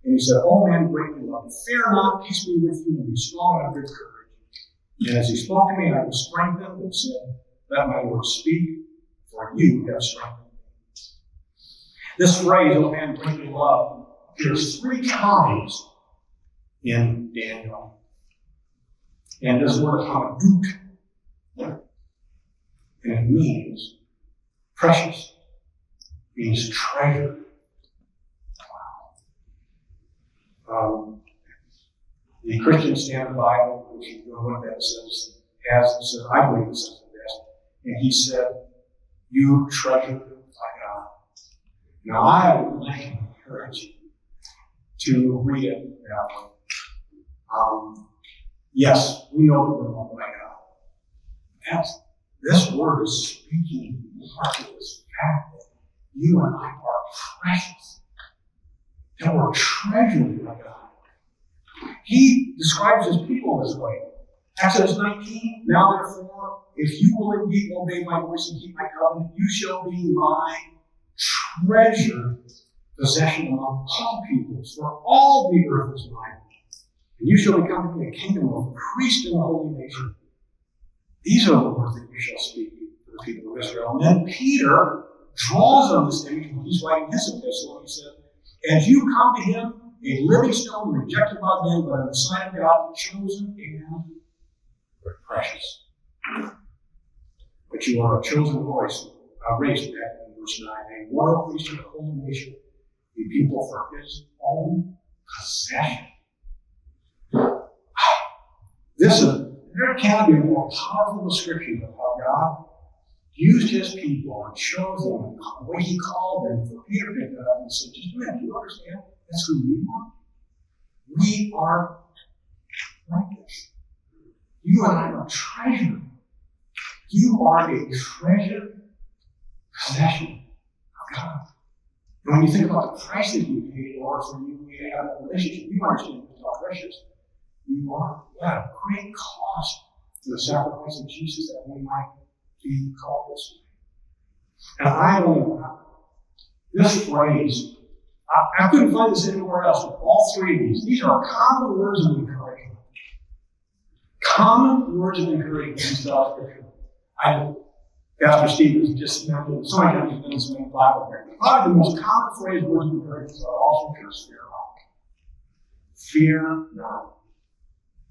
And he said, O man greatly loved, fear not, peace be with you, and be strong and of good courage. And as he spoke to me, I was strengthened and said, let my Lord speak, for you have strengthened me. This phrase, O man greatly loved, appears 3 times in Daniel. And this word hamaduk, and it means precious, means treasure. Wow. The Christian Standard Bible, which you know what that says, I believe it says the best, and he said, you treasure my God. Now I would like to encourage you to read it that way. Yes, we know that we're loved by God. This word is speaking more to this fact that you and I are precious, that we're treasured by God. He describes his people this way. Exodus 19, now therefore, if you will indeed obey my voice and keep my covenant, you shall be my treasured possession among all peoples, for all the earth is mine. And you shall become to me a kingdom of priests and a holy nation. These are the words that you shall speak to the people of Israel. And then Peter draws on this image when he's writing his epistle. He said, as you come to him, a living stone rejected by men, but in the sight of God, chosen and precious. But you are a chosen race, back in verse 9, a royal priesthood, a holy nation, a people for his own possession. There cannot be a more powerful description of how God used his people and chose them, the way he called them, for Peter picked it up and said, just a minute, do you understand? That's who we are. We are like this. You and I are treasured. You are a treasured possession of God. And when you think about the price that you paid in order for you to have a relationship, you understand how precious you are. At a great cost to the sacrifice of Jesus that we might be called this way. And I believe this phrase, I couldn't find this anywhere else, but all 3 of these are common words of encouragement. Common words of encouragement in Scripture. Pastor Stevens just mentioned, so many times he's done this in Bible there. Probably the most common phrase, words of encouragement, are all Scriptures, fear not. Fear not.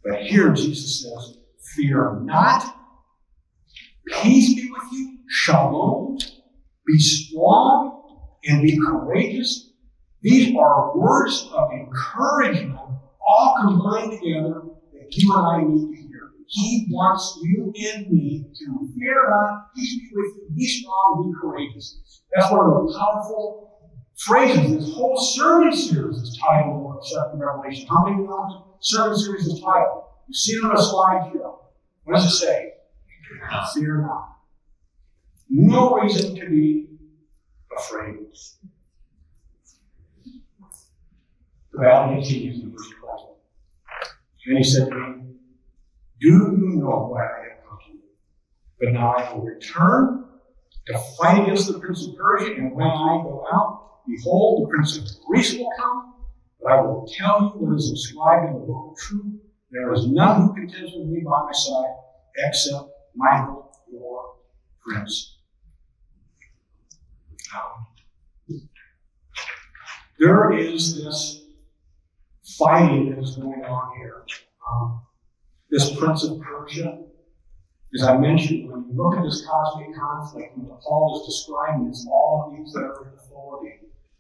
But here Jesus says, fear not. Peace be with you. Shalom. Be strong and be courageous. These are words of encouragement, all combined together, that you and I need to hear. He wants you and me to fear not, peace be with you, be strong, be courageous. That's one of the powerful phrases. This whole sermon series is titled on Second Revelation. How many of you know what the sermon series is titled? You see it on a slide here. What does it say? Fear not. No reason to be afraid. The battle continues in verse 20. Then he said to me, do you know why I have come to you? But now I will return to fight against the prince of Persia, and when I go out, behold, the prince of Greece will come, but I will tell you what is inscribed in the book of truth. There is none who contends with me by my side, except Michael, your prince. There is this fighting that is going on here. This prince of Persia, as I mentioned, when you look at this cosmic conflict, what Paul is describing is all of these that are in authority.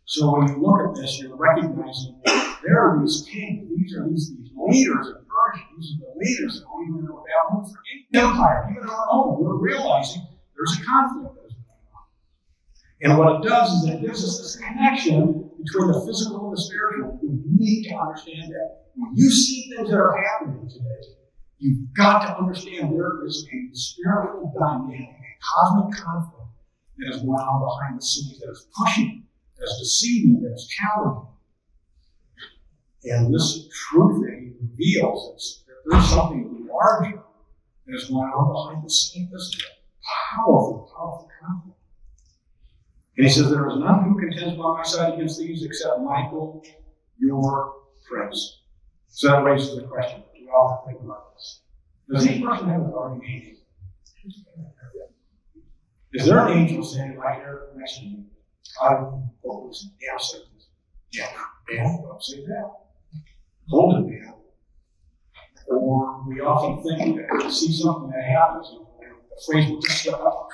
So when you look at this, you're recognizing there are these kings, these are these leaders of Persia, these are the leaders that we live in Babylon for any empire, even our own. We're realizing there's a conflict that is going on. And what it does is it gives us this connection between the physical and the spiritual. We need to understand that. When you see things that are happening today, you've got to understand there is a spiritual dynamic, a cosmic conflict that is going on behind the scenes, that is pushing, that is deceiving, that is challenging. And this truth that he reveals is that there's something larger that is going on behind the scenes. This is a powerful, powerful conflict. And he says, there is none who contends by my side against these except Michael, your prince. So that raises the question, do we all think about this? Does each person have a guardian angel? Is there an angel standing right here next to you? I don't say this. Yeah, don't say that. Hold it, man. Or we often think that we see something that happens, and the phrase will just step up.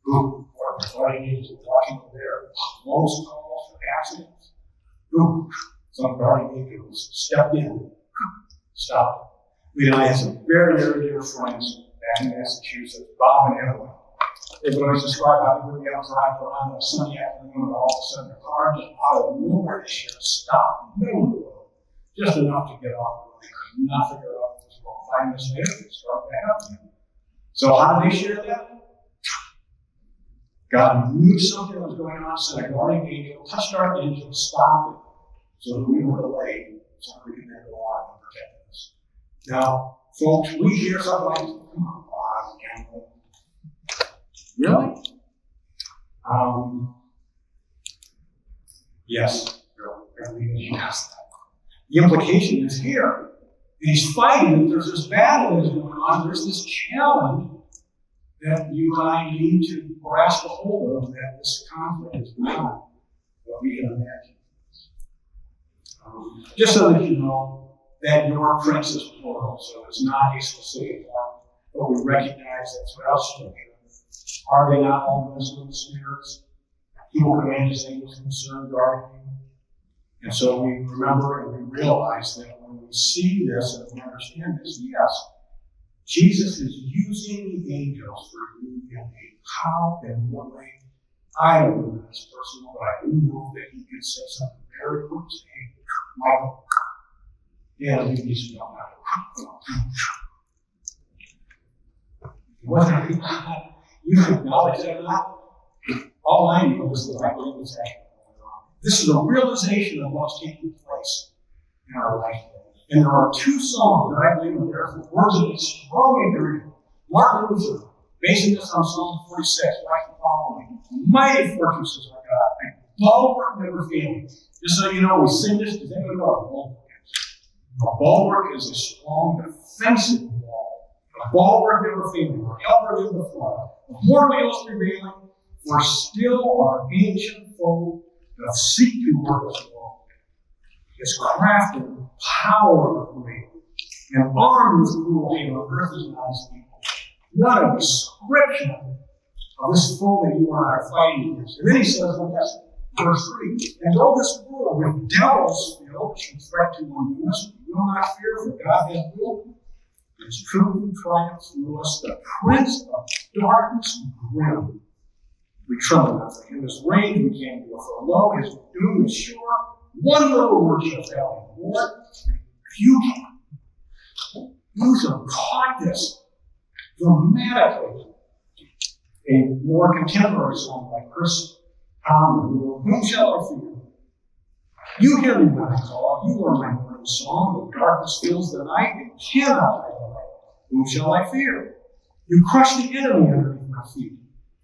Boom. Or the guardian angel watching over there. Most calls for accidents. Boom. Some guardian angels stepped in. Stop. We and I had some very, very dear friends back in Massachusetts, Bob and Evelyn. They would always describe how they would be out driving around on a Sunday afternoon, and all of a sudden their car just out of nowhere this year stopped in the middle of the road, just enough to get off the road. They could not figure out what was wrong. 5 minutes later, they start back up again. So how did they share that? God knew something was going on, sent a guardian angel, touched our engine, stopped it, so that we were delayed, so we could then go on and protect us. Now, folks, we hear something like, come on, Bob, Campbell. Really? Yes, really. Yes. The implication is here. He's fighting, that there's this battle that is going on, there's this challenge that you and I need to grasp a hold of, that this conflict is beyond what we can imagine. Just so that you know that your prince is plural, so it's not a specific one, but we recognize that throughout Scripture. Are they not all ministering spirits? He will command his angels concerned guarding you. And so we remember and we realize that when we see this and we understand this, yes, Jesus is using the angels for you and me. How and what way? I don't know this personal, but I do know that he can say something very quick. Say, hey, Michael. Yeah, you need to know that. You acknowledge that or not? All I knew was that I believe was actually going on. This is a realization of what's taking place in our life. And there are 2 songs that I believe are there for words of a strong encouragement. Martin Luther, basing this on Psalm 46, right the following. Mighty fortresses are God, a bulwark never failing. Just so you know, we sing this, does anyone know what a bulwark is? A bulwark is a strong, defensive wall. A bulwark never failing, or ever in the flood. Mortal ills prevailing, for still our ancient foe doth seek to work us wrong. Is crafted with power of great, and armed with cruelty, and earth is not his people. What a description of this foe that you and I are fighting against. And then he says, Verse 3, and though this world with devils filled should threat to undo us, we will not fear, for God has willed its truth triumphs through us. The prince of darkness grim. We tremble not for him. His range we came to, for lo, his doom is sure. One little word shall fail him. Lord, rebuke him. You have caught this dramatically. A more contemporary song by Chris Tomlin, whom shall I fear? You hear me when I call. You are my morning song. The darkness fills the night. It cannot hide the light. Whom shall I fear? You crush the enemy underneath my feet.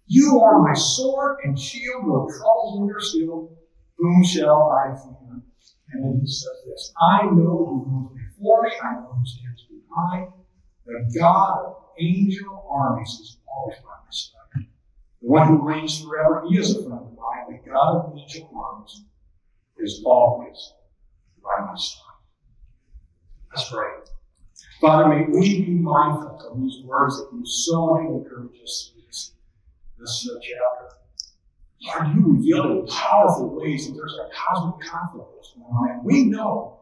You are my sword and shield. No troubles linger still. Whom shall I fear? And then he says this: I know who goes before me. I know who stands behind. The God of angel armies is always by my side. The one who reigns forever, he is a friend of mine. The God of angel armies is always by my side. Let's pray. Father, may we be mindful of these words that you so much encourage us in this chapter. Lord, you reveal in powerful ways that there's a cosmic conflict that's going on, and we know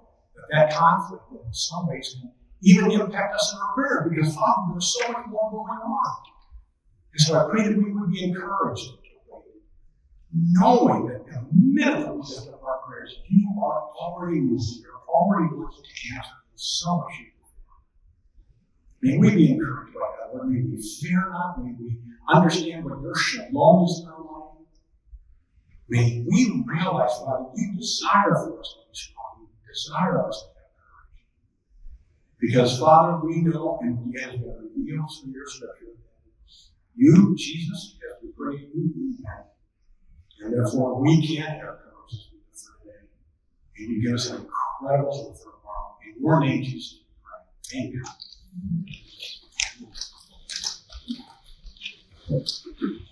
that conflict in some ways can even impact us in our prayer, because Father, there's so much more going on. And so I pray that we would be encouraged to wait, knowing that in the midst of the of our prayers, you are already moving, you're already working to answer so much. May we be encouraged by that, Lord. May we fear not, may we understand what your shalom is in our life. May we realize, Father, you desire for us to be strong, you desire us to have courage. Because, Father, we know, and yet it has been revealed through your scripture, you, Jesus, as we pray, you have. And therefore, we can have courage as we go through today. And you give us an incredible hope for tomorrow. In your name, Jesus, we pray. Amen.